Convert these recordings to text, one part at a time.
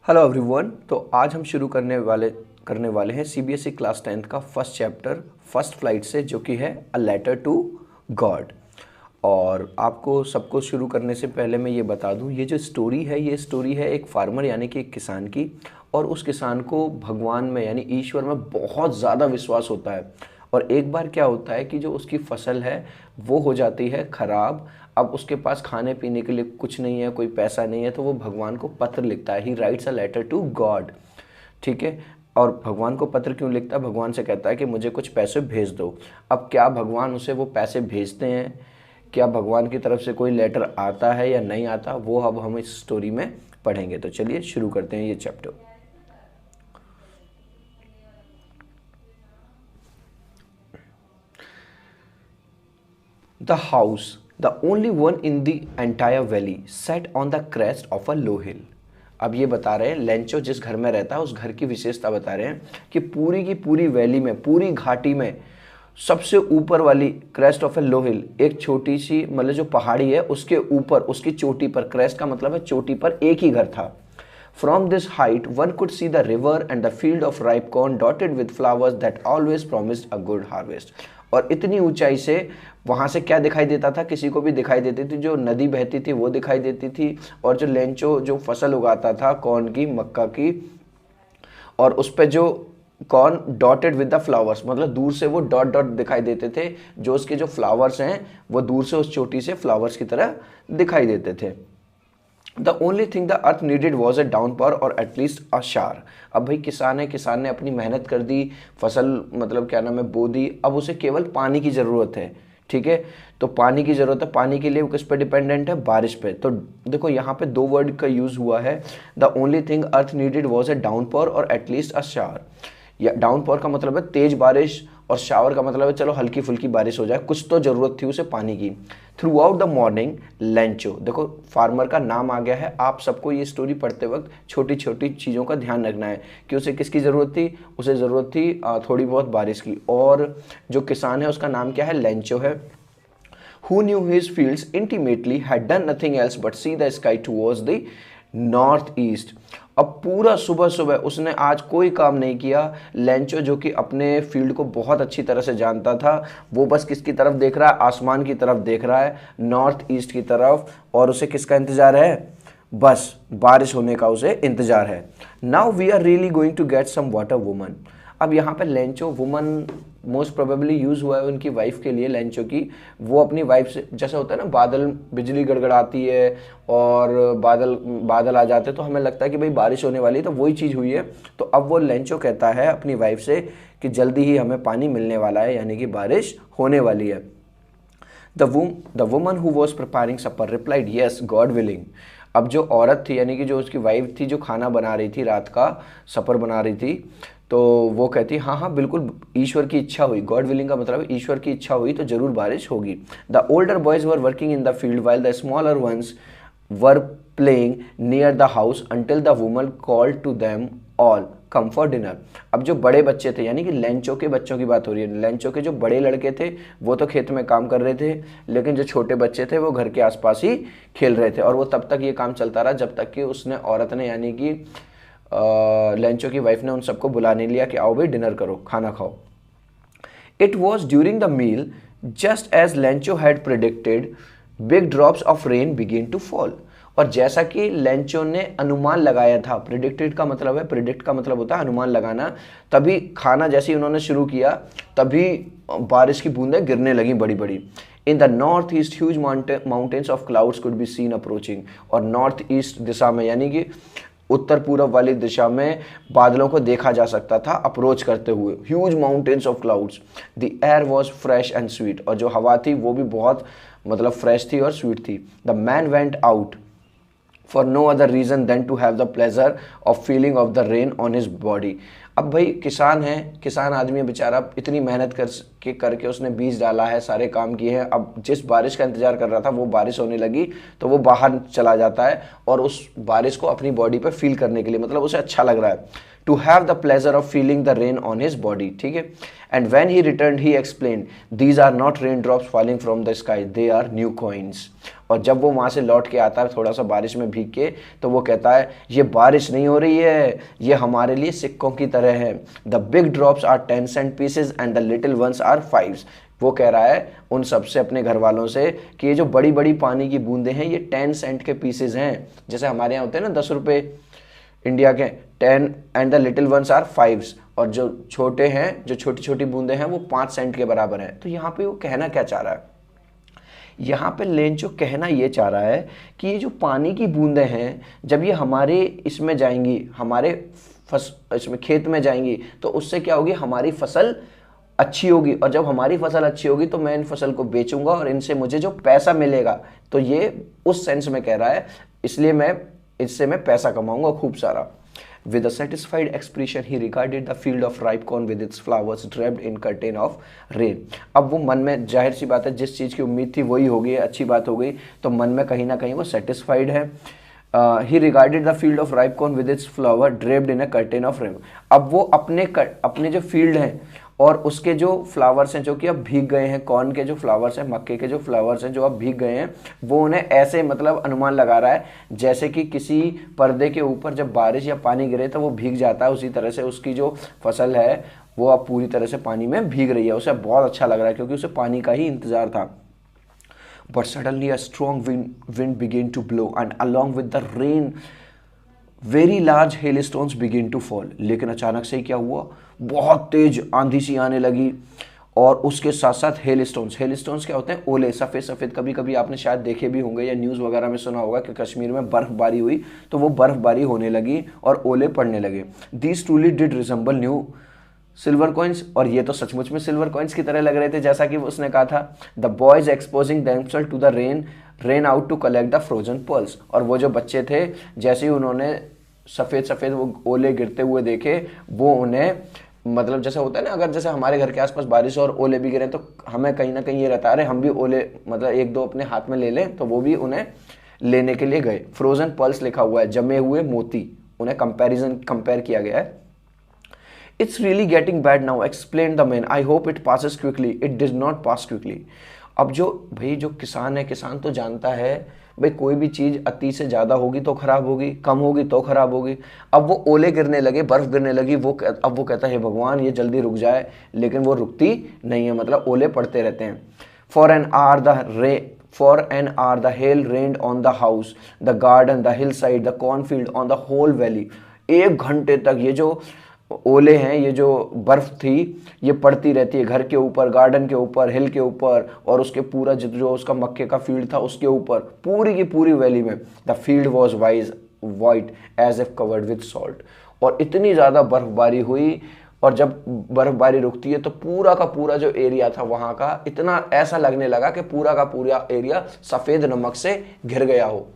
Hello everyone. तो आज हम शुरू करने वाले हैं सीबीएसई क्लास 10th का फर्स्ट चैप्टर फर्स्ट फ्लाइट से, जो कि है अ लेटर टू गॉड। और आपको सबको शुरू करने से पहले मैं ये बता दूं, ये जो स्टोरी है ये स्टोरी है एक फार्मर यानी कि एक किसान की। और उस किसान को भगवान में यानी ईश्वर में बहुत ज़्यादा विश्वास होता है। और एक बार क्या होता है कि जो उसकी फसल है वो हो जाती है ख़राब। अब उसके पास खाने पीने के लिए कुछ नहीं है, कोई पैसा नहीं है, तो वो भगवान को पत्र लिखता है। He writes a letter to God. ठीक है। और भगवान को पत्र क्यों लिखता है? भगवान से कहता है कि मुझे कुछ पैसे भेज दो। अब क्या भगवान उसे वो पैसे भेजते हैं? क्या भगवान की तरफ से कोई लेटर आता है या नहीं आता, वो अब हम इस स्टोरी में पढ़ेंगे। तो चलिए शुरू करते हैं ये chapter. The house, the only one in the entire valley, sat on the crest of a low hill. अब ये बता रहे हैं लेंचो जिस घर में रहता है उस घर की विशेषता बता रहे हैं कि पूरी की पूरी वैली में, पूरी घाटी में सबसे ऊपर वाली क्रेस्ट ऑफ ए लो हिल, एक छोटी सी मतलब जो पहाड़ी है उसके ऊपर, उसकी चोटी पर, क्रेस्ट का मतलब है चोटी पर, एक ही घर था। From this height, one could see the river and the field of ripe corn dotted with flowers that always promised a good harvest. और इतनी ऊंचाई से वहाँ से क्या दिखाई देता था? किसी को भी दिखाई देती थी, जो नदी बहती थी वो दिखाई देती थी, और जो लेंचो जो फसल उगाता था कॉर्न की, मक्का की, और उस पर जो corn dotted with the flowers, मतलब दूर से वो डॉट डॉट दिखाई देते थे। जो उसके जो फ्लावर्स हैं वो दूर से उस चोटी से फ्लावर्स की तरह दिखाई देते थे। The only thing the earth needed was a downpour or at least अ शार। अब भाई किसान है, किसान ने अपनी मेहनत कर दी, फसल मतलब क्या नाम है बो दी, अब उसे केवल पानी की ज़रूरत है। ठीक है, तो पानी की ज़रूरत है, पानी के लिए वो किस पे डिपेंडेंट है? बारिश पे। तो देखो यहाँ पे दो वर्ड का यूज़ हुआ है। The only thing earth needed was a downpour or at least अ शार। या डाउनपावर का मतलब है तेज बारिश, और शावर का मतलब है चलो हल्की फुल्की बारिश हो जाए, कुछ तो ज़रूरत थी उसे पानी की। Through out the morning Lencho, देखो फार्मर का नाम आ गया है। आप सबको ये स्टोरी पढ़ते वक्त छोटी छोटी चीज़ों का ध्यान रखना है कि उसे किसकी ज़रूरत थी। उसे ज़रूरत थी थोड़ी बहुत बारिश की। और जो किसान है उसका नाम क्या है? लेंचो है। Who knew his fields intimately, had done nothing else but see the sky towards the north east. अब पूरा सुबह सुबह उसने आज कोई काम नहीं किया। लेंचो जो कि अपने फील्ड को बहुत अच्छी तरह से जानता था, वो बस किसकी तरफ देख रहा है? आसमान की तरफ देख रहा है, नॉर्थ ईस्ट की तरफ। और उसे किसका इंतज़ार है? बस बारिश होने का उसे इंतज़ार है। Now we are really going to get some water woman. अब यहाँ पे Lencho woman most probably used हुआ है उनकी वाइफ के लिए, लेंचो की। वो अपनी वाइफ से, जैसा होता है ना बादल, बिजली गड़गड़ाती है और बादल बादल आ जाते हैं तो हमें लगता है कि भाई बारिश होने वाली है, तो वही चीज़ हुई है। तो अब वो लेंचो कहता है अपनी वाइफ से कि जल्दी ही हमें पानी मिलने वाला है, यानी कि बारिश होने वाली है। The woman who was preparing supper replied yes God willing. अब जो औरत थी यानी कि जो उसकी वाइफ थी, जो खाना बना रही थी, रात का सपर बना रही थी, तो वो कहती हाँ हाँ बिल्कुल, ईश्वर की इच्छा हुई। गॉड विलिंग का मतलब है ईश्वर की इच्छा हुई तो जरूर बारिश होगी। The older boys were working in the field while the smaller ones were playing near the house until the woman called to them all come for dinner. अब जो बड़े बच्चे थे, यानी कि लेंचो के बच्चों की बात हो रही है, लेंचो के जो बड़े लड़के थे वो तो खेत में काम कर रहे थे, लेकिन जो छोटे बच्चे थे वो घर के आसपास ही खेल रहे थे। और वो तब तक ये काम चलता रहा जब तक कि उसने, औरत ने यानी कि लेंचो की वाइफ ने उन सबको बुला नहीं लिया कि आओ भाई डिनर करो, खाना खाओ। It was during the meal just as Lencho had predicted big drops of rain begin to fall. और जैसा कि लेंचो ने अनुमान लगाया था, प्रिडिक्टेड का मतलब है, प्रिडिक्ट का मतलब होता है अनुमान लगाना, तभी खाना जैसे ही उन्होंने शुरू किया तभी बारिश की बूंदें गिरने लगी बड़ी बड़ी। In the north east huge mountains of clouds could be seen approaching. और नॉर्थ ईस्ट दिशा में यानी कि उत्तर पूर्व वाली दिशा में बादलों को देखा जा सकता था अप्रोच करते हुए। Huge mountains of clouds. The air was fresh and sweet. और जो हवा थी वो भी बहुत मतलब फ्रेश थी और स्वीट थी। The man went out for no other reason than to have the pleasure of feeling of the rain on his body. अब भाई किसान है, किसान आदमी है बेचारा, इतनी मेहनत करके उसने बीज डाला है, सारे काम किए हैं। अब जिस बारिश का इंतजार कर रहा था वो बारिश होने लगी तो वो बाहर चला जाता है और उस बारिश को अपनी बॉडी पे फील करने के लिए, मतलब उसे अच्छा लग रहा है, to have the pleasure of feeling the rain on his body, ठीक है। And when he return he explain these are not rain drops falling from the sky, they are new coins. और जब वो वहाँ से लौट के आता है थोड़ा सा बारिश में भीग के, तो वो कहता है ये बारिश नहीं हो रही है, ये हमारे लिए सिक्कों की तरह है। The big drops are 10 cent pieces and the little ones are 5। वो कह रहा है उन सबसे, अपने घर वालों से, कि ये जो बड़ी बड़ी पानी की बूंदें हैं ये 10 सेंट के पीसेज हैं। जैसे हमारे यहाँ होते हैं ना 10 रुपये इंडिया के, 10 and the little ones are 5। और जो छोटे हैं, जो छोटी छोटी बूंदें हैं वो 5 सेंट के बराबर हैं। तो यहाँ पे वो कहना क्या चाह रहा है, यहाँ पे लेंचो कहना ये चाह रहा है कि ये जो पानी की बूंदें हैं जब ये हमारे इसमें जाएंगी, हमारे इसमें खेत में जाएंगी, तो उससे क्या होगी, हमारी फसल अच्छी होगी। और जब हमारी फसल अच्छी होगी तो मैं इन फसल को बेचूंगा और इनसे मुझे जो पैसा मिलेगा, तो ये उस सेंस में कह रहा है, इसलिए इससे मैं पैसा कमाऊंगा खूब सारा। With a satisfied expression, he regarded the field of ripe corn with its flowers draped in curtain of rain. अब वो मन में, जाहिर सी बात है, जिस चीज़ की उम्मीद थी वही हो गई, अच्छी बात हो गई, तो मन में कहीं ना कहीं वो सेटिस्फाइड है। He regarded the field of ripe corn with its flower draped in a curtain of rain. अब वो अपने जो फील्ड हैं और उसके जो फ्लावर्स हैं जो कि अब भीग गए हैं, कॉर्न के जो फ्लावर्स हैं, मक्के के जो फ्लावर्स हैं जो अब भीग गए हैं, वो उन्हें ऐसे मतलब अनुमान लगा रहा है जैसे कि किसी पर्दे के ऊपर जब बारिश या पानी गिरे तो वो भीग जाता है, उसी तरह से उसकी जो फसल है वो अब पूरी तरह से पानी में भीग रही है। उसे बहुत अच्छा लग रहा है क्योंकि उसे पानी का ही इंतजार था। But suddenly a strong wind began to blow and along with the rain very large hailstones begin to fall. लेकिन अचानक से ही क्या हुआ, बहुत तेज आंधी सी आने लगी और उसके साथ साथ हेलस्टोन्स क्या होते हैं, ओले, सफ़ेद सफ़ेद। कभी कभी आपने शायद देखे भी होंगे या न्यूज़ वगैरह में सुना होगा कि कश्मीर में बर्फबारी हुई, तो वो बर्फबारी होने लगी और ओले पड़ने लगे। These truly did resemble new silver coins, और ये तो सचमुच में सिल्वर कॉइन्स की तरह लग रहे थे, जैसा कि उसने कहा था। The boys exposing themselves to the rain out to collect the frozen pearls. और वो जो बच्चे थे, जैसे ही उन्होंने सफ़ेद सफ़ेद वो ओले गिरते हुए देखे, वो उन्हें, मतलब जैसे होता है ना, अगर जैसे हमारे घर के आसपास बारिश और ओले भी गिरे तो हमें कहीं ना कहीं ये रहता है, अरे हम भी ओले मतलब एक दो अपने हाथ में ले लें, तो वो भी उन्हें लेने के लिए गए। फ्रोजन पर्ल्स लिखा हुआ है, जमे हुए मोती, उन्हें कंपेयर किया गया है। It's really getting bad now, explained the man. I hope it passes quickly. It did not pass quickly. अब जो भाई जो किसान है, किसान तो जानता है भाई कोई भी चीज़ अति से ज़्यादा होगी तो ख़राब होगी, कम होगी तो ख़राब होगी। अब वो ओले गिरने लगे, बर्फ़ गिरने लगी, अब वो कहता है भगवान ये जल्दी रुक जाए, लेकिन वो रुकती नहीं है, मतलब ओले पड़ते रहते हैं। For an hour the hail rained on the house, the garden, the hillside, the cornfield, on the whole valley. 1 घंटे तक ये जो ओले हैं, ये जो बर्फ थी, ये पड़ती रहती है घर के ऊपर, गार्डन के ऊपर, हिल के ऊपर, और उसके पूरा जो उसका मक्के का फील्ड था उसके ऊपर, पूरी की पूरी वैली में। The field was white as if covered with salt. और इतनी ज़्यादा बर्फबारी हुई, और जब बर्फबारी रुकती है तो पूरा का पूरा जो एरिया था वहाँ का, इतना ऐसा लगने लगा कि पूरा का पूरा एरिया सफ़ेद नमक से घिर गया हो।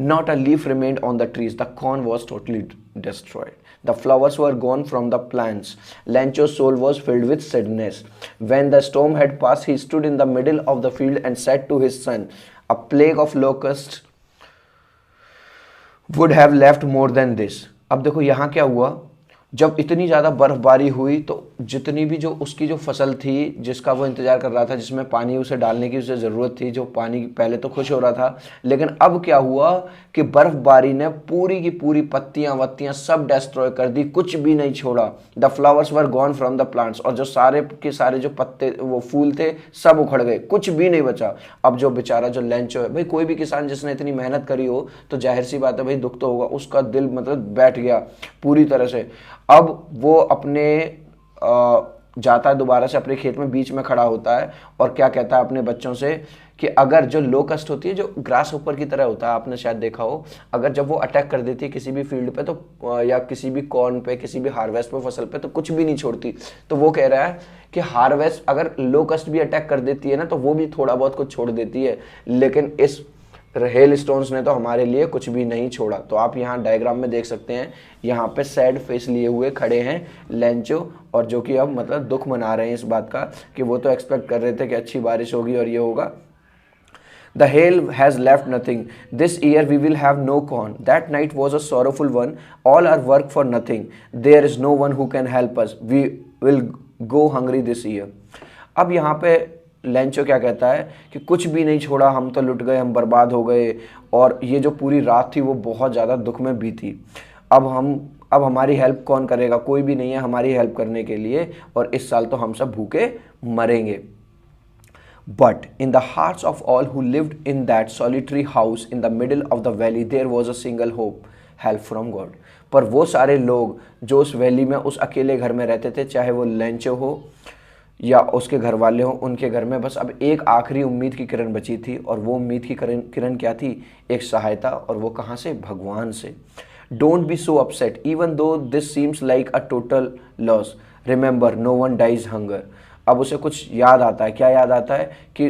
Not a leaf remained on the trees. The corn was totally destroyed. The flowers were gone from the plants. Lancho's soul was filled with sadness. When the storm had passed, he stood in the middle of the field and said to his son, "A plague of locusts would have left more than this." अब देखो यहाँ क्या हुआ, जब इतनी ज़्यादा बर्फबारी हुई तो जितनी भी जो उसकी जो फसल थी जिसका वो इंतज़ार कर रहा था, जिसमें पानी उसे डालने की उसे ज़रूरत थी, जो पानी पहले तो खुश हो रहा था, लेकिन अब क्या हुआ कि बर्फबारी ने पूरी की पूरी पत्तियां वत्तियां सब डिस्ट्रॉय कर दी, कुछ भी नहीं छोड़ा। The flowers were gone from the plants, और जो सारे के सारे जो पत्ते वो फूल थे सब उखड़ गए, कुछ भी नहीं बचा। अब जो बेचारा जो लेंचो है, भाई कोई भी किसान जिसने इतनी मेहनत करी हो तो जाहिर सी बात है भाई दुख तो होगा, उसका दिल मतलब बैठ गया पूरी तरह से। अब वो अपने जाता है दोबारा से अपने खेत में, बीच में खड़ा होता है और क्या कहता है अपने बच्चों से कि अगर जो लोकस्ट होती है, जो ग्रास ऊपर की तरह होता है, आपने शायद देखा हो, अगर जब वो अटैक कर देती है किसी भी फील्ड पे तो या किसी भी कॉर्न पे, किसी भी हार्वेस्ट पे, फसल पे, तो कुछ भी नहीं छोड़ती। तो वो कह रहा है कि हार्वेस्ट अगर लोकस्ट भी अटैक कर देती है ना तो वो भी थोड़ा बहुत कुछ छोड़ देती है, लेकिन इस हेल स्टोन्स ने तो हमारे लिए कुछ भी नहीं छोड़ा। तो आप यहाँ डायग्राम में देख सकते हैं, यहाँ पे सैड फेस लिए हुए खड़े हैं लेंचो, और जो कि अब मतलब दुख मना रहे हैं इस बात का कि वो तो एक्सपेक्ट कर रहे थे कि अच्छी बारिश होगी और ये होगा। The hail has left nothing. This year we will have no corn. That night was a sorrowful one. All our work for nothing. There is no one who can help us. We will go hungry this year. अब यहाँ पे Lencho क्या कहता है कि कुछ भी नहीं छोड़ा, हम तो लुट गए, हम बर्बाद हो गए, और ये जो पूरी रात थी वो बहुत ज़्यादा दुख में बीती। अब हमारी हेल्प कौन करेगा, कोई भी नहीं है हमारी हेल्प करने के लिए, और इस साल तो हम सब भूखे मरेंगे। But in the hearts of all who lived in that solitary house in the middle of the valley, there was a single hope, help from God. पर वो सारे लोग जो उस वैली में उस अकेले घर में रहते थे, चाहे वो लेंचो हो या उसके घर वाले हों, उनके घर में बस अब एक आखिरी उम्मीद की किरण बची थी, और वो उम्मीद की किरण क्या थी? एक सहायता, और वो कहाँ से? भगवान से। Don't be so upset, even though this seems like a total loss. Remember, no one dies hunger. अब उसे कुछ याद आता है। क्या याद आता है? कि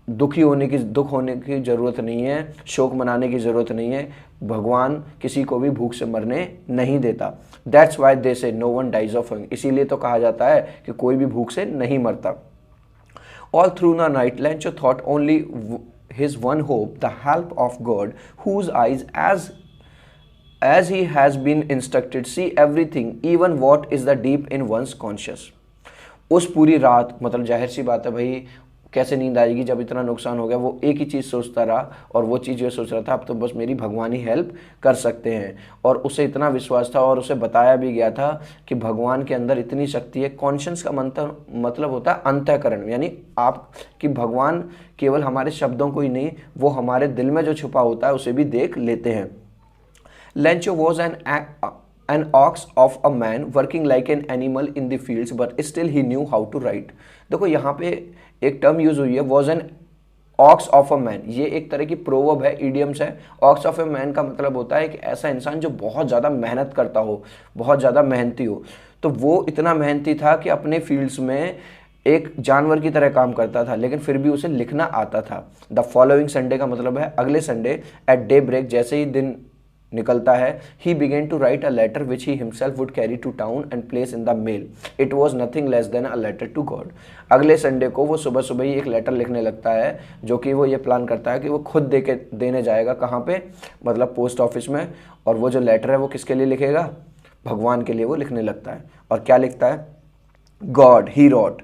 दुख होने की ज़रूरत नहीं है, शोक मनाने की ज़रूरत नहीं है, भगवान किसी को भी भूख से मरने नहीं देता। That's why they say no one dies of hunger, इसीलिए तो कहा जाता है कि कोई भी भूख से नहीं मरता। All through the night Lencho thought only his one hope, the help of God, whose eyes as he has been instructed see everything, even what is the deep in one's conscious. उस पूरी रात मतलब जाहिर सी बात है भाई, कैसे नींद आएगी जब इतना नुकसान हो गया। वो एक ही चीज़ सोचता रहा, और वो चीज़ ये सोच रहा था अब तो बस मेरी भगवान ही हेल्प कर सकते हैं। और उसे इतना विश्वास था, और उसे बताया भी गया था कि भगवान के अंदर इतनी शक्ति है। कॉन्शियस का मतलब होता है अंतःकरण, यानी आप कि भगवान केवल हमारे शब्दों को ही नहीं, वो हमारे दिल में जो छुपा होता है उसे भी देख लेते हैं। Lencho was an ox of a man working like an animal in the fields, but still he knew how to write. देखो यहाँ पे एक टर्म यूज हुई है, was an ox of a man. ये एक तरह की प्रोवर्ब है, इडियम्स है। ox of a man का मतलब होता है कि ऐसा इंसान जो बहुत ज़्यादा मेहनत करता हो, बहुत ज़्यादा मेहनती हो। तो वो इतना मेहनती था कि अपने फील्ड्स में एक जानवर की तरह काम करता था, लेकिन फिर भी उसे लिखना आता था। द फॉलोइंग संडे का मतलब है अगले संडे एट डे ब्रेक, जैसे ही दिन निकलता है, he began to write a letter which he himself would carry to town and place in the mail. It was nothing less than a letter to God. अगले Sunday को वो सुबह सुबह ही एक लेटर लिखने लगता है, जो कि वो ये प्लान करता है कि वो खुद देने जाएगा कहाँ पे? मतलब पोस्ट ऑफिस में। और वो जो लेटर है वो किसके लिए लिखेगा? भगवान के लिए वो लिखने लगता है। और क्या लिखता है? God, he wrote,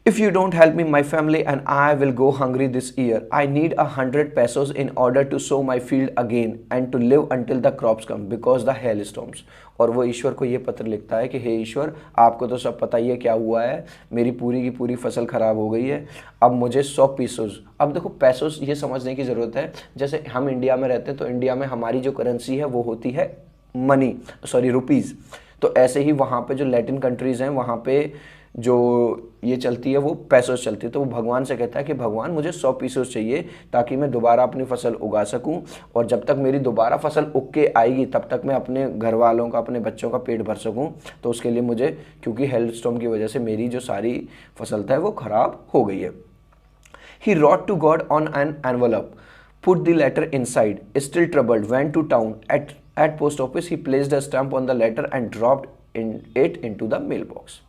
if you don't help me, my family and I will go hungry this year. I need 100 pesos in order to sow my field again and to live until the crops come because the hailstorms. और वो ईश्वर को ये पत्र लिखता है कि हे ईश्वर, आपको तो सब पता ही है क्या हुआ है, मेरी पूरी की पूरी फसल खराब हो गई है, अब मुझे 100 पीसोस। अब देखो पैसोस ये समझने की ज़रूरत है, जैसे हम इंडिया में रहते हैं तो इंडिया में हमारी जो करेंसी है वो होती है रुपीज़। तो ऐसे ही वहाँ पे जो लैटिन कंट्रीज़ हैं वहाँ पे जो ये चलती है वो पैसोस चलती है। तो वो भगवान से कहता है कि भगवान मुझे 100 पीसोस चाहिए ताकि मैं दोबारा अपनी फसल उगा सकूं, और जब तक मेरी दोबारा फसल उग के आएगी तब तक मैं अपने घर वालों का, अपने बच्चों का पेट भर सकूं। तो उसके लिए मुझे, क्योंकि हेलस्टॉर्म की वजह से मेरी जो सारी फसल था वो ख़राब हो गई है। He wrote to God on an envelope, put the letter inside, still troubled, went to town. At post office he placed a stamp on the letter and dropped it into the mailbox.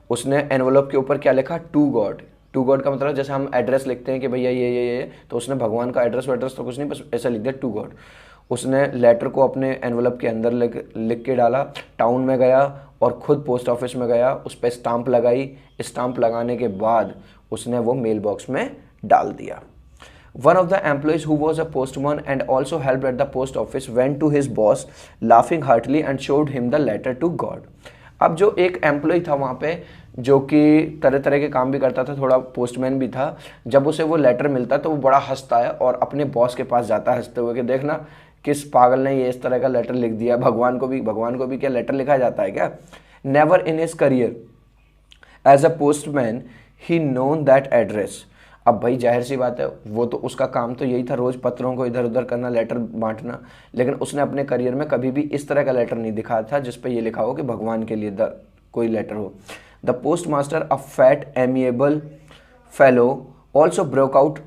उसने envelope के ऊपर क्या लिखा? To God. To God का मतलब जैसे हम address लिखते हैं कि भैया ये, तो उसने भगवान का एड्रेस तो कुछ नहीं, बस ऐसा लिख दिया टू गॉड। उसने लेटर को अपने एनवलप के अंदर लिख के डाला, टाउन में गया और खुद पोस्ट ऑफिस में गया, उस पर स्टाम्प लगाई। स्टाम्प लगाने के बाद उसने वो मेल बॉक्स में डाल दिया। One of the employees who was a postman and also helped at the post office went to his boss laughing heartily and showed him the letter to God. अब जो एक एम्प्लॉय था वहाँ पे जो कि तरह तरह के काम भी करता था, थोड़ा पोस्टमैन भी था, जब उसे वो लेटर मिलता तो वो बड़ा हंसता है और अपने बॉस के पास जाता है हंसते हुए कि देखना किस पागल ने ये इस तरह का लेटर लिख दिया। भगवान को भी क्या लेटर लिखा जाता है क्या? Never in his career as a postman he known that address. अब भाई जाहिर सी बात है, वो तो उसका काम तो यही था रोज़ पत्रों को इधर उधर करना, लेटर बांटना, लेकिन उसने अपने करियर में कभी भी इस तरह का लेटर नहीं दिखाया था जिस पे ये लिखा हो कि भगवान के लिए कोई लेटर हो। The post master, a fat amiable fellow, also broke out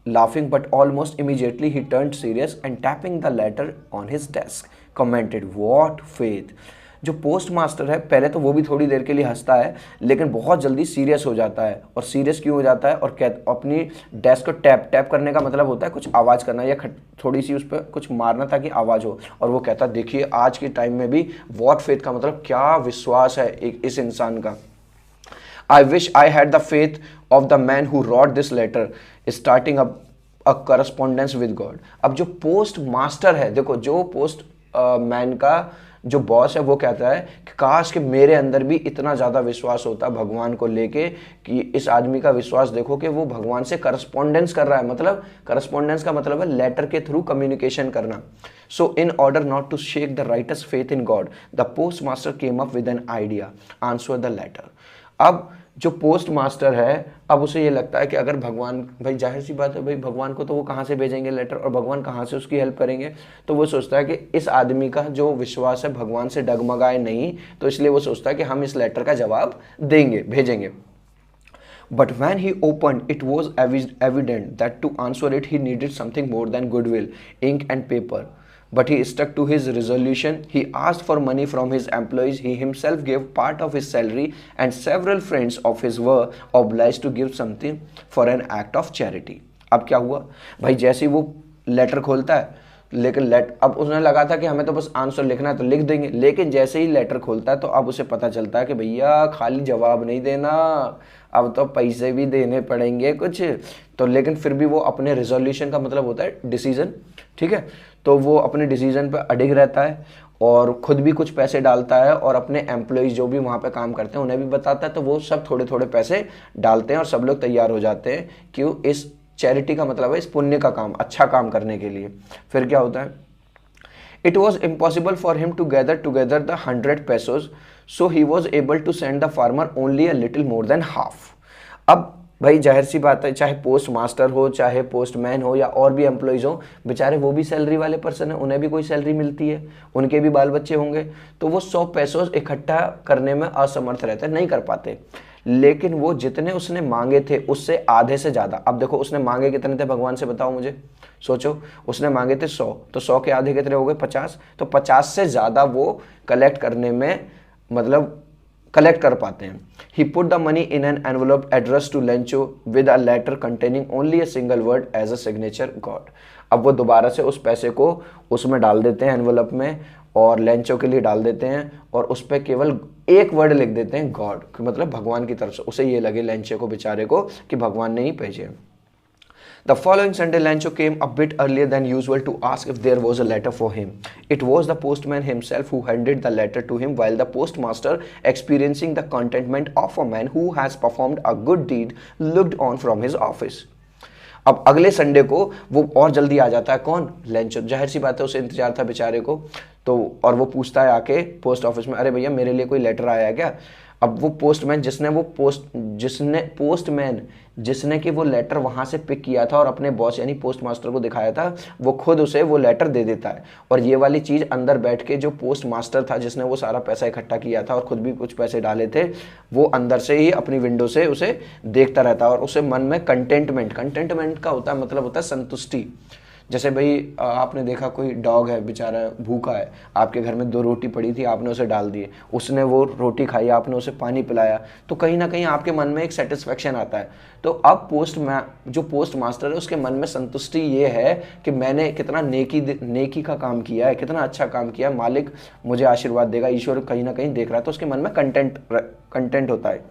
laughing, but almost immediately he turned serious and tapping the letter on his desk, commented, "What faith!" जो पोस्ट मास्टर है पहले तो वो भी थोड़ी देर के लिए हंसता है, लेकिन बहुत जल्दी सीरियस हो जाता है। और सीरियस क्यों हो जाता है? और अपनी डेस्क को टैप टैप करने का मतलब होता है कुछ आवाज़ करना या थोड़ी सी उस पर कुछ मारना ताकि आवाज़ हो। और वो कहता है, देखिए आज के टाइम में भी वॉट फेथ का मतलब क्या विश्वास है इस इंसान का। I wish I had the faith of the man who wrote this letter, starting a correspondence with God. अब जो पोस्ट मास्टर है, देखो जो पोस्ट मैन का जो बॉस है वो कहता है कि काश कि मेरे अंदर भी इतना ज़्यादा विश्वास होता भगवान को लेके कि इस आदमी का विश्वास देखो कि वो भगवान से करस्पॉन्डेंस कर रहा है। मतलब करस्पॉन्डेंस का मतलब है लेटर के थ्रू कम्युनिकेशन करना। So in order not to shake the writer's faith in God, the post master came up with an idea, answer the letter. अब जो पोस्ट मास्टर है, अब उसे ये लगता है कि अगर भगवान, भाई जाहिर सी बात है भाई भगवान को तो वो कहाँ से भेजेंगे लेटर, और भगवान कहाँ से उसकी हेल्प करेंगे। तो वो सोचता है कि इस आदमी का जो विश्वास है भगवान से डगमगाए नहीं, तो इसलिए वो सोचता है कि हम इस लेटर का जवाब देंगे, भेजेंगे। But when he opened, it was evident that to answer it he needed something more than goodwill, ink and paper. But he stuck to his resolution. He asked for money from his employees. He himself gave part of his salary, and several friends of his were obliged to give something for an act of charity. अब क्या हुआ भाई, जैसे ही वो letter खोलता है, लेकिन अब उसने लगा था कि हमें तो बस आंसर लिखना है तो लिख देंगे, लेकिन जैसे ही लेटर खोलता है तो अब उसे पता चलता है कि भैया खाली जवाब नहीं देना, अब तो पैसे भी देने पड़ेंगे कुछ। तो लेकिन फिर भी वो अपने रिजोल्यूशन का मतलब होता है डिसीजन, ठीक है, तो वो अपने डिसीजन पे अडिग रहता है और खुद भी कुछ पैसे डालता है और अपने एम्प्लॉयज़ जो भी वहाँ पे काम करते हैं उन्हें भी बताता है। तो वो सब थोड़े थोड़े पैसे डालते हैं और सब लोग तैयार हो जाते हैं क्यों, इस चैरिटी का मतलब है इस पुण्य का काम, अच्छा काम करने के लिए। फिर क्या होता है, it was impossible for him to gather together the 100 pesos, so he was able to send the farmer only a little more than half. अब भाई जाहिर सी बात है, चाहे पोस्ट मास्टर हो, चाहे पोस्टमैन हो या और भी एम्प्लॉयज़ हो, बेचारे वो भी सैलरी वाले पर्सन है, उन्हें भी कोई सैलरी मिलती है, उनके भी बाल बच्चे होंगे। तो वो 100 pesos इकट्ठा करने में असमर्थ रहते, नहीं कर पाते। लेकिन वो जितने उसने मांगे थे उससे आधे से ज़्यादा, अब देखो उसने मांगे कितने थे भगवान से, बताओ मुझे, सोचो। उसने मांगे थे 100, तो 100 के आधे कितने हो गए, 50। तो 50 से ज़्यादा वो कलेक्ट करने में, मतलब कलेक्ट कर पाते हैं। He put the money in an envelope addressed to Lencho with a letter containing only a single word as a signature, God. अब वो दोबारा से उस पैसे को उसमें डाल देते हैं एनवलप में और लेंचो के लिए डाल देते हैं और उस पर केवल एक वर्ड लिख देते हैं गॉड, मतलब भगवान की तरफ से। उसे ये लगे लेंचो को बेचारे को कि भगवान ने ही भेजे। The following Sunday, Lancho came a bit earlier than usual to ask if there was a letter for him. It was the postman himself who handed the letter to him, while the postmaster, experiencing the contentment of a man who has performed a good deed, looked on from his office. अब अगले Sunday को वो और जल्दी आ जाता है, कौन, Lencho. जाहिर सी बात है उसे इंतजार था बेचारे को, तो और वो पूछता है आके पोस्ट ऑफिस में, अरे भैया मेरे लिए कोई लेटर आया है क्या। अब वो पोस्टमैन जिसने कि वो लेटर वहाँ से पिक किया था और अपने बॉस यानी पोस्ट मास्टर को दिखाया था, वो खुद उसे वो लेटर दे देता है। और ये वाली चीज़ अंदर बैठ के जो पोस्ट मास्टर था जिसने वो सारा पैसा इकट्ठा किया था और खुद भी कुछ पैसे डाले थे, वो अंदर से ही अपनी विंडो से उसे देखता रहता है और उसे मन में कंटेंटमेंट का होता है, मतलब होता है संतुष्टि। जैसे भाई आपने देखा कोई डॉग है बेचारा भूखा है, आपके घर में 2 रोटी पड़ी थी, आपने उसे डाल दिए, उसने वो रोटी खाई, आपने उसे पानी पिलाया, तो कहीं ना कहीं आपके मन में एक सेटिस्फेक्शन आता है। तो अब जो पोस्ट मास्टर है उसके मन में संतुष्टि ये है कि मैंने कितना नेकी का काम किया है, कितना अच्छा काम किया, मालिक मुझे आशीर्वाद देगा, ईश्वर कहीं ना कहीं देख रहा है, तो उसके मन में कंटेंट होता है।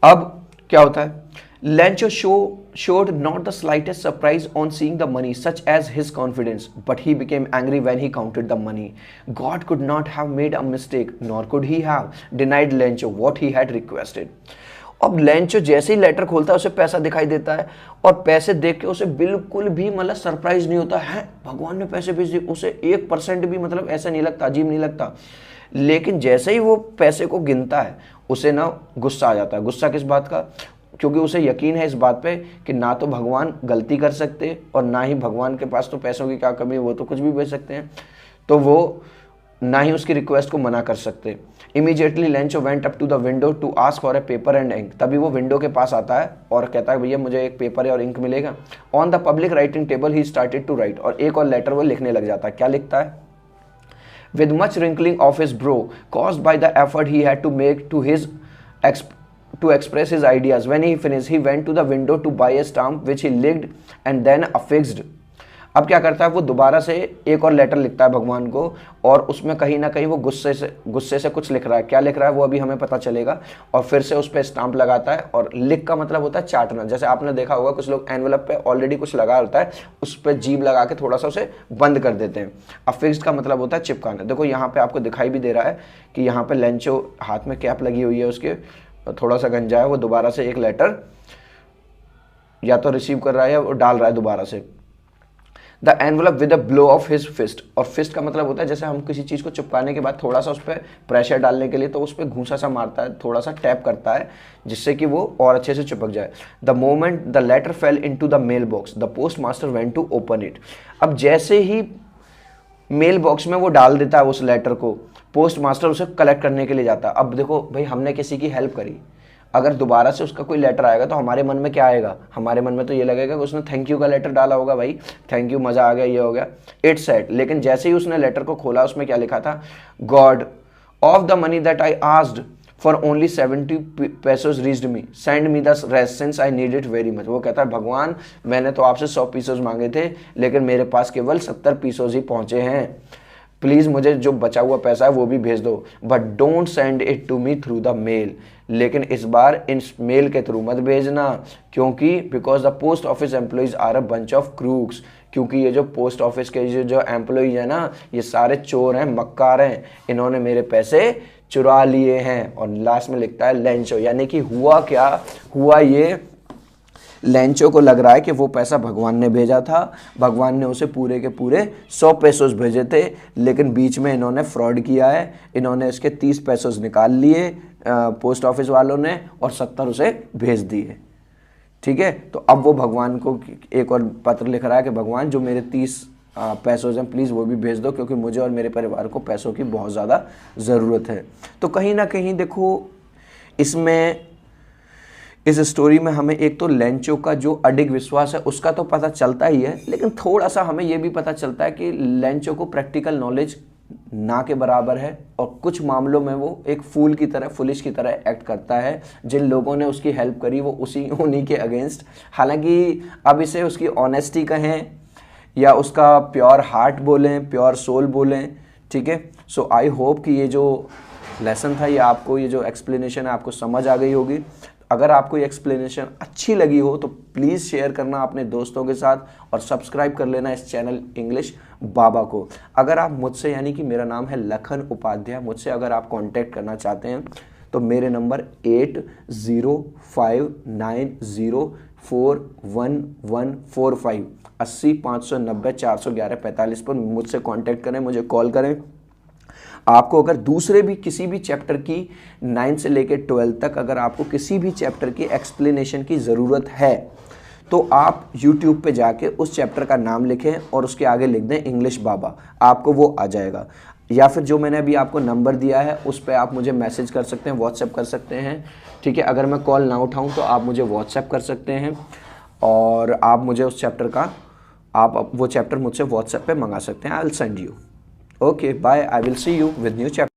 अब क्या होता है, Lancho showed not the slightest surprise on seeing the money, such as his confidence, but he became angry when he counted the money. God could not have made a mistake, nor could he have denied Lancho what he had requested. अब Lencho जैसे ही letter खोलता है उसे पैसा दिखाई देता है और पैसे देख के उसे बिल्कुल भी मतलब सरप्राइज नहीं होता है, भगवान ने पैसे भेज दिए, उसे 1% भी मतलब ऐसा नहीं लगता, अजीब नहीं लगता। लेकिन जैसे ही वो पैसे को गिनता है उसे ना गुस्सा आ जाता है। गुस्सा किस बात का, क्योंकि उसे यकीन है इस बात पे कि ना तो भगवान गलती कर सकते और ना ही भगवान के पास तो पैसों की क्या कमी है, वो तो कुछ भी भेज सकते हैं। तो वो ना ही उसकी रिक्वेस्ट को मना कर सकते। Immediately Lencho went up to the window to ask for a paper and ink. तभी वो विंडो के पास आता है और कहता है भैया मुझे एक पेपर और इंक मिलेगा। On the public writing table he started to write, और एक और लेटर वो लिखने लग जाता है। क्या लिखता है? With much wrinkling of his brow caused by the effort he had to make to express his ideas. When he finished, he went to the window to buy a stamp which he licked and then affixed. अब क्या करता है वो दोबारा से एक और letter लिखता है भगवान को, और उसमें कहीं ना कहीं वो गुस्से से कुछ लिख रहा है। क्या लिख रहा है वो अभी हमें पता चलेगा। और फिर से उस पर स्टाम्प लगाता है, और लिख का मतलब होता है चाटना। जैसे आपने देखा होगा कुछ लोग एनवेलप पे ऑलरेडी कुछ लगा होता है, उस पर जीभ लगा के थोड़ा सा उसे बंद कर देते हैं। अफिक्स्ड का मतलब होता है चिपकाना। देखो यहाँ पे आपको दिखाई भी दे रहा है कि यहाँ पे लेंचो हाथ में कैप लगी हुई है, उसके थोड़ा सा गंजा है, वो दोबारा से एक लेटर या तो रिसीव कर रहा है या वो डाल रहा है दोबारा से। The envelope with a blow of his fist, और फिस्ट का मतलब होता है जैसे हम किसी चीज़ को चिपकाने के बाद थोड़ा सा उस पर प्रेशर डालने के लिए तो उस पर घूसा सा मारता है, थोड़ा सा टैप करता है जिससे कि वो और अच्छे से चिपक जाए। The moment the letter fell into the mail box the post master went to open it. अब जैसे ही मेल बॉक्स में वो डाल देता है उस लेटर को, पोस्ट मास्टर उसे कलेक्ट करने के लिए जाता है। अब देखो भाई, हमने किसी की हेल्प करी, अगर दोबारा से उसका कोई लेटर आएगा तो हमारे मन में क्या आएगा? हमारे मन में तो ये लगेगा कि उसने थैंक यू का लेटर डाला होगा, भाई थैंक यू, मज़ा आ गया, ये हो गया, इट्स सेट। लेकिन जैसे ही उसने लेटर को खोला, उसमें क्या लिखा था? God of the money that I asked for only 70 pesos reached me, send me the rest since I need it very much. वो कहता है भगवान मैंने तो आपसे 100 पीसोज मांगे थे, लेकिन मेरे पास केवल 70 पीसोज ही पहुंचे हैं। प्लीज़ मुझे जो बचा हुआ पैसा है वो भी भेज दो, but don't send it to me through the mail. लेकिन इस बार इन मेल के थ्रू मत भेजना, क्योंकि because the post office employees are a bunch of crooks, क्योंकि ये जो पोस्ट ऑफिस के जो एम्प्लॉइज हैं ना, ये सारे चोर हैं, मक्कार हैं, इन्होंने मेरे पैसे चुरा लिए हैं। और लास्ट में लिखता है लेंचो, यानी कि हुआ क्या? हुआ ये, लेंचो को लग रहा है कि वो पैसा भगवान ने भेजा था, भगवान ने उसे पूरे के पूरे 100 पेसोस भेजे थे, लेकिन बीच में इन्होंने फ्रॉड किया है। इन्होंने इसके 30 पेसोस निकाल लिए पोस्ट ऑफिस वालों ने, और 70 उसे भेज दिए। ठीक है, तो अब वो भगवान को एक और पत्र लिख रहा है कि भगवान जो मेरे 30 पैसों हैं प्लीज़ वो भी भेज दो, क्योंकि मुझे और मेरे परिवार को पैसों की बहुत ज़्यादा ज़रूरत है। तो कहीं ना कहीं देखो, इसमें इस स्टोरी में हमें एक तो लेंचो का जो अडिग विश्वास है उसका तो पता चलता ही है, लेकिन थोड़ा सा हमें ये भी पता चलता है कि लेंचो को प्रैक्टिकल नॉलेज ना के बराबर है, और कुछ मामलों में वो एक फूल की तरह, फुलिश की तरह एक्ट करता है। जिन लोगों ने उसकी हेल्प करी वो उन्हीं के अगेंस्ट। हालांकि अब इसे उसकी ऑनेस्टी कहें या उसका प्योर हार्ट बोलें, प्योर सोल बोलें, ठीक है। सो आई होप कि ये जो लेसन था, ये आपको, ये जो एक्सप्लेनेशन है आपको समझ आ गई होगी। अगर आपको ये एक्सप्लेनेशन अच्छी लगी हो तो प्लीज़ शेयर करना अपने दोस्तों के साथ, और सब्सक्राइब कर लेना इस चैनल इंग्लिश बाबा को। अगर आप मुझसे, यानी कि मेरा नाम है लखन उपाध्याय, मुझसे अगर आप कांटेक्ट करना चाहते हैं तो मेरे नंबर 8059041145 80 590 411 45 पर मुझसे कांटेक्ट करें, मुझे कॉल करें। आपको अगर दूसरे भी किसी भी चैप्टर की 9 से लेकर 12 तक अगर आपको किसी भी चैप्टर की एक्सप्लेनेशन की ज़रूरत है तो आप YouTube पे जाके उस चैप्टर का नाम लिखें और उसके आगे लिख दें इंग्लिश बाबा, आपको वो आ जाएगा। या फिर जो मैंने अभी आपको नंबर दिया है उस पर आप मुझे मैसेज कर सकते हैं, व्हाट्सएप कर सकते हैं, ठीक है। अगर मैं कॉल ना उठाऊँ तो आप मुझे व्हाट्सएप कर सकते हैं, और आप मुझे उस चैप्टर का, आप वो चैप्टर मुझसे व्हाट्सएप पे मंगा सकते हैं। I will send you. Okay, bye. I will see you with new chapter.